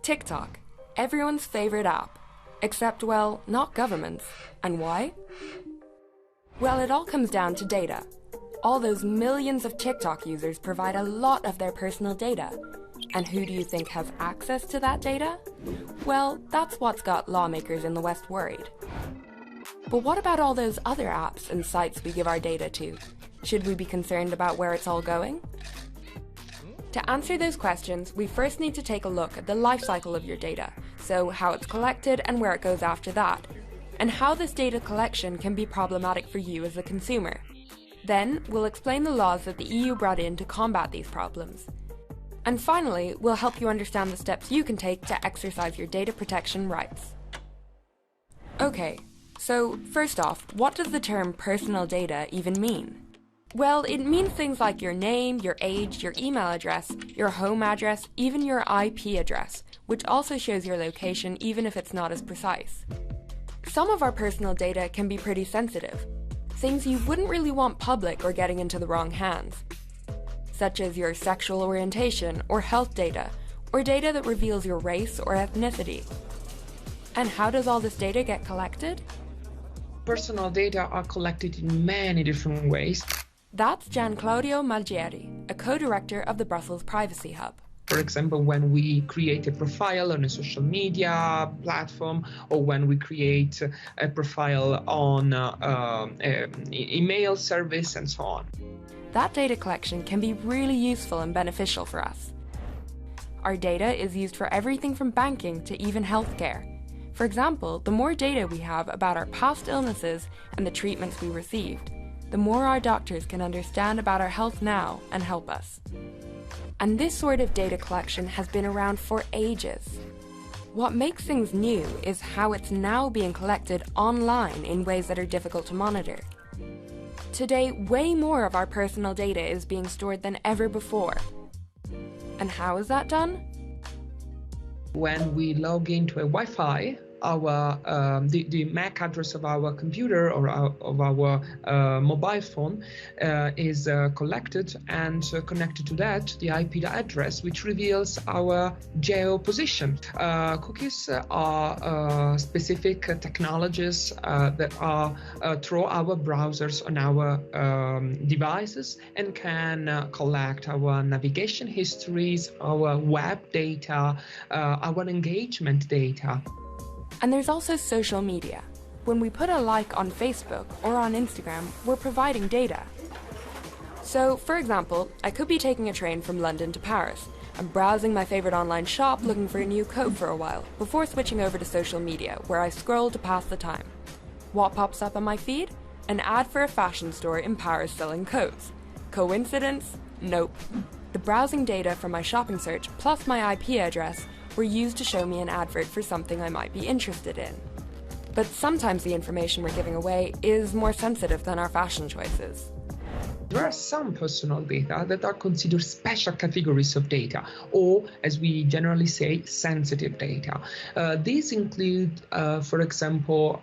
TikTok, everyone's favorite app. Except, well, not governments. And why? Well, it all comes down to data. All those millions of TikTok users provide a lot of their personal data. And who do you think has access to that data? Well, that's what's got lawmakers in the West worried. But what about all those other apps and sites we give our data to? Should we be concerned about where it's all going? To answer those questions, we first need to take a look at the life cycle of your data, so how it's collected and where it goes after that, and how this data collection can be problematic for you as a consumer. Then, we'll explain the laws that the EU brought in to combat these problems. And finally, we'll help you understand the steps you can take to exercise your data protection rights. Okay, so first off, what does the term personal data even mean? Well, it means things like your name, your age, your email address, your home address, even your IP address, which also shows your location even if it's not as precise. Some of our personal data can be pretty sensitive, things you wouldn't really want public or getting into the wrong hands, such as your sexual orientation or health data, or data that reveals your race or ethnicity. And how does all this data get collected? Personal data are collected in many different ways. That's Gian Claudio Malgieri, a co-director of the Brussels Privacy Hub. For example, when we create a profile on a social media platform, or when we create a profile on an email service, and so on. That data collection can be really useful and beneficial for us. Our data is used for everything from banking to even healthcare. For example, the more data we have about our past illnesses and the treatments we received, the more our doctors can understand about our health now and help us. And this sort of data collection has been around for ages. What makes things new is how it's now being collected online in ways that are difficult to monitor. Today, way more of our personal data is being stored than ever before. And how is that done? When we log into a Wi-Fi, the MAC address of our computer or of our mobile phone is collected, and connected to that the IP address, which reveals our geo position. Cookies are specific technologies that are through our browsers on our devices, and can collect our navigation histories, our web data, our engagement data. And there's also social media. When we put a like on Facebook or on Instagram, we're providing data. So, for example, I could be taking a train from London to Paris. I'm browsing my favorite online shop looking for a new coat for a while, before switching over to social media, where I scroll to pass the time. What pops up on my feed? An ad for a fashion store in Paris selling coats. Coincidence? Nope. The browsing data from my shopping search plus my IP address were used to show me an advert for something I might be interested in. But sometimes the information we're giving away is more sensitive than our fashion choices. There are some personal data that are considered special categories of data, or, as we generally say, sensitive data. These include, for example,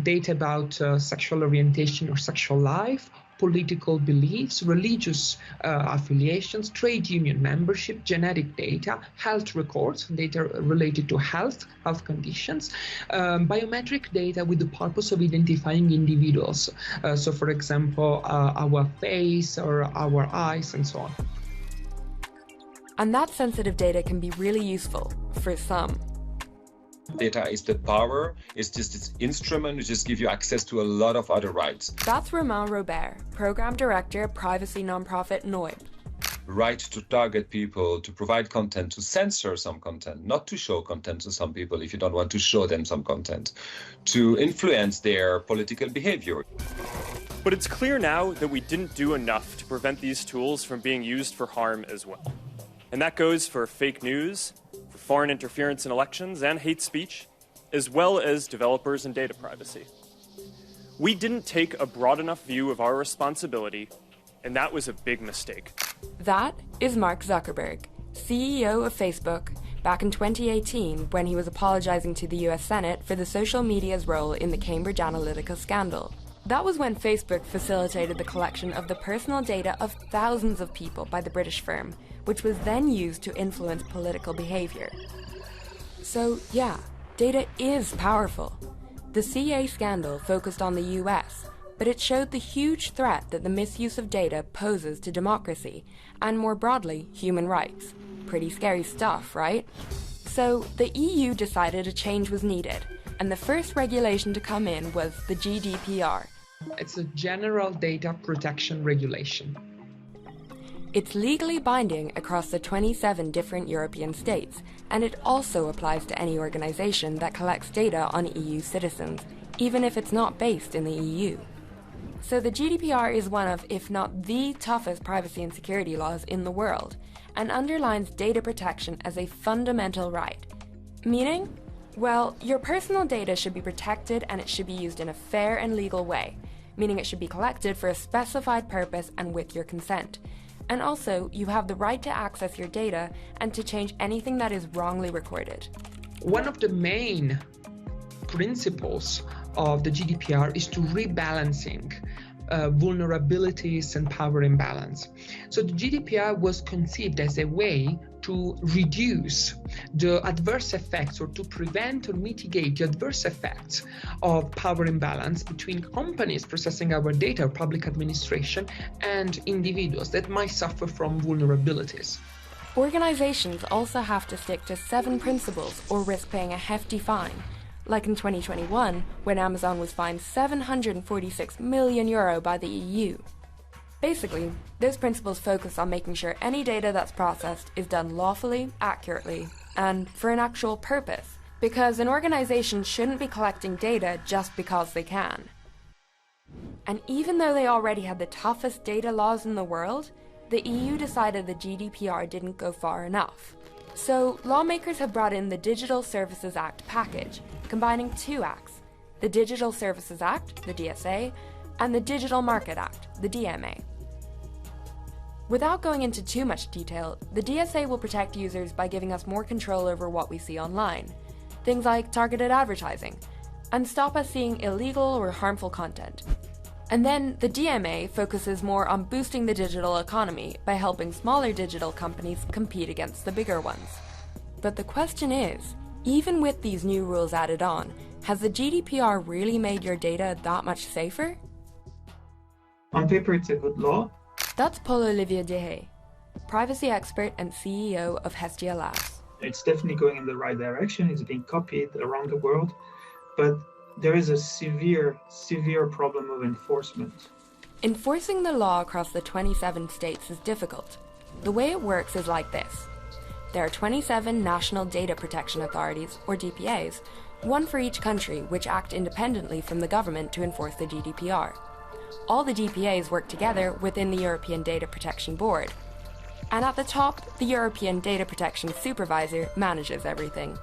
data about sexual orientation or sexual life, political beliefs, religious affiliations, trade union membership, genetic data, health records, data related to health conditions, biometric data with the purpose of identifying individuals. So, for example, our face or our eyes and so on. And that sensitive data can be really useful for some. Data is the power, it's just this instrument to just give you access to a lot of other rights. That's Romain Robert, Program Director at privacy nonprofit NOIB. Right to target people, to provide content, to censor some content, not to show content to some people if you don't want to show them some content, to influence their political behavior. But it's clear now that we didn't do enough to prevent these tools from being used for harm as well. And that goes for fake news, for foreign interference in elections and hate speech, as well as developers and data privacy. We didn't take a broad enough view of our responsibility, and that was a big mistake. That is Mark Zuckerberg, CEO of Facebook, back in 2018 when he was apologizing to the US Senate for the social media's role in the Cambridge Analytica scandal. That was when Facebook facilitated the collection of the personal data of thousands of people by the British firm, which was then used to influence political behavior. So yeah, data is powerful. The CA scandal focused on the US, but it showed the huge threat that the misuse of data poses to democracy, and more broadly, human rights. Pretty scary stuff, right? So the EU decided a change was needed, and the first regulation to come in was the GDPR. It's a general data protection regulation. It's legally binding across the 27 different European states, and it also applies to any organization that collects data on EU citizens, even if it's not based in the EU. So the GDPR is one of, if not the toughest privacy and security laws in the world, and underlines data protection as a fundamental right. Meaning? Well, your personal data should be protected and it should be used in a fair and legal way, meaning it should be collected for a specified purpose and with your consent. And also, you have the right to access your data and to change anything that is wrongly recorded. One of the main principles of the GDPR is to rebalancing vulnerabilities and power imbalance. So the GDPR was conceived as a way to reduce the adverse effects or to prevent or mitigate the adverse effects of power imbalance between companies processing our data or public administration and individuals that might suffer from vulnerabilities. Organizations also have to stick to 7 principles or risk paying a hefty fine. Like in 2021, when Amazon was fined €746 million by the EU. Basically, those principles focus on making sure any data that's processed is done lawfully, accurately, and for an actual purpose, because an organization shouldn't be collecting data just because they can. And even though they already had the toughest data laws in the world, the EU decided the GDPR didn't go far enough. So lawmakers have brought in the Digital Services Act package, combining 2 acts, the Digital Services Act, the DSA, and the Digital Market Act, the DMA. Without going into too much detail, the DSA will protect users by giving us more control over what we see online, things like targeted advertising, and stop us seeing illegal or harmful content. And then the DMA focuses more on boosting the digital economy by helping smaller digital companies compete against the bigger ones. But the question is, even with these new rules added on, has the GDPR really made your data that much safer? On paper, it's a good law. That's Paul-Olivier Dehaye, privacy expert and CEO of Hestia Labs. It's definitely going in the right direction. It's being copied around the world, but there is a severe problem of enforcement. Enforcing the law across the 27 states is difficult. The way it works is like this. There are 27 National Data Protection Authorities, or DPAs, one for each country, which act independently from the government to enforce the GDPR. All the DPAs work together within the European Data Protection Board. And at the top, the European Data Protection Supervisor manages everything.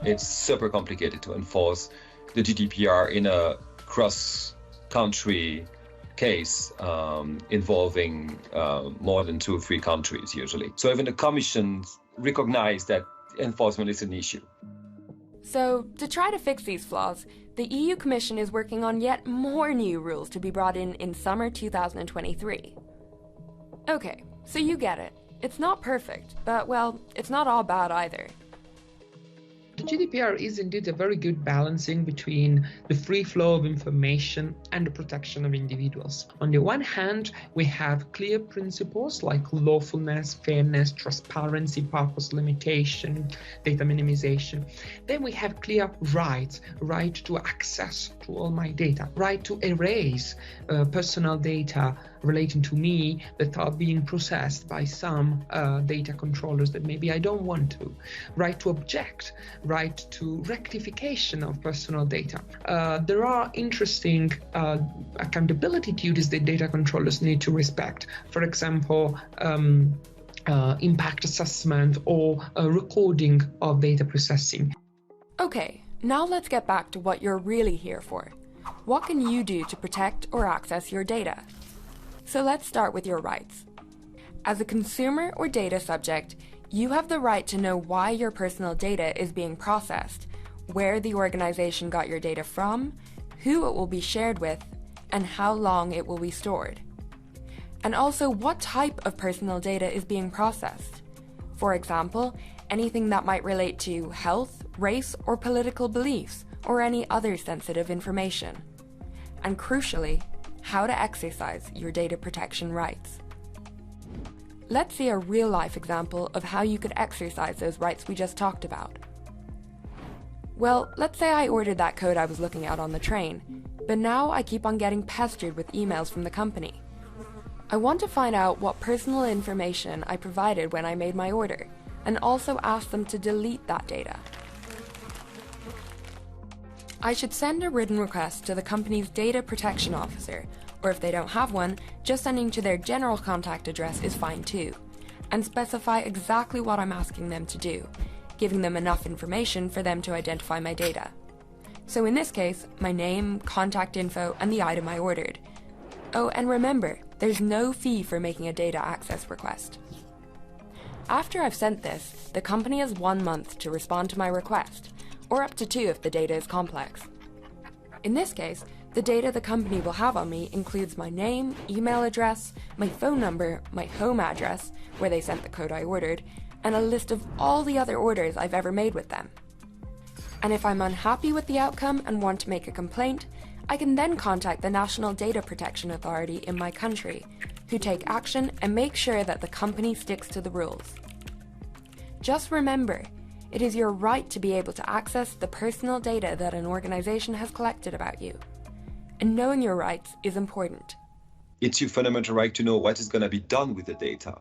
It's super complicated to enforce the GDPR in a cross-country case involving more than 2 or 3 countries usually. So even the Commission recognized that enforcement is an issue. So to try to fix these flaws, the EU Commission is working on yet more new rules to be brought in summer 2023. Okay, so you get it. It's not perfect, but well, it's not all bad either. The GDPR is indeed a very good balancing between the free flow of information and the protection of individuals. On the one hand, we have clear principles like lawfulness, fairness, transparency, purpose limitation, data minimization. Then we have clear rights, right to access to all my data, right to erase personal data relating to me that are being processed by some data controllers that maybe I don't want to, right to object, right to rectification of personal data. There are interesting accountability duties that data controllers need to respect. For example, impact assessment or recording of data processing. Okay, now let's get back to what you're really here for. What can you do to protect or access your data? So let's start with your rights. As a consumer or data subject, you have the right to know why your personal data is being processed, where the organization got your data from, who it will be shared with, and how long it will be stored. And also what type of personal data is being processed. For example, anything that might relate to health, race, or political beliefs, or any other sensitive information. And crucially, how to exercise your data protection rights. Let's see a real-life example of how you could exercise those rights we just talked about. Well, let's say I ordered that coat I was looking at on the train, but now I keep on getting pestered with emails from the company. I want to find out what personal information I provided when I made my order, and also ask them to delete that data. I should send a written request to the company's data protection officer, or if they don't have one, just sending to their general contact address is fine too, and specify exactly what I'm asking them to do, giving them enough information for them to identify my data. So in this case, my name, contact info, and the item I ordered. Oh, and remember, there's no fee for making a data access request. After I've sent this, the company has 1 month to respond to my request, or up to 2 if the data is complex. In this case, the data the company will have on me includes my name, email address, my phone number, my home address, where they sent the code I ordered, and a list of all the other orders I've ever made with them. And if I'm unhappy with the outcome and want to make a complaint, I can then contact the National Data Protection Authority in my country, who take action and make sure that the company sticks to the rules. Just remember, it is your right to be able to access the personal data that an organization has collected about you. And knowing your rights is important. It's your fundamental right to know what is going to be done with the data,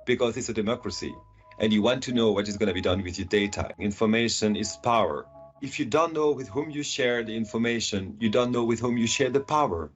because it's a democracy, and you want to know what is going to be done with your data. Information is power. If you don't know with whom you share the information, you don't know with whom you share the power.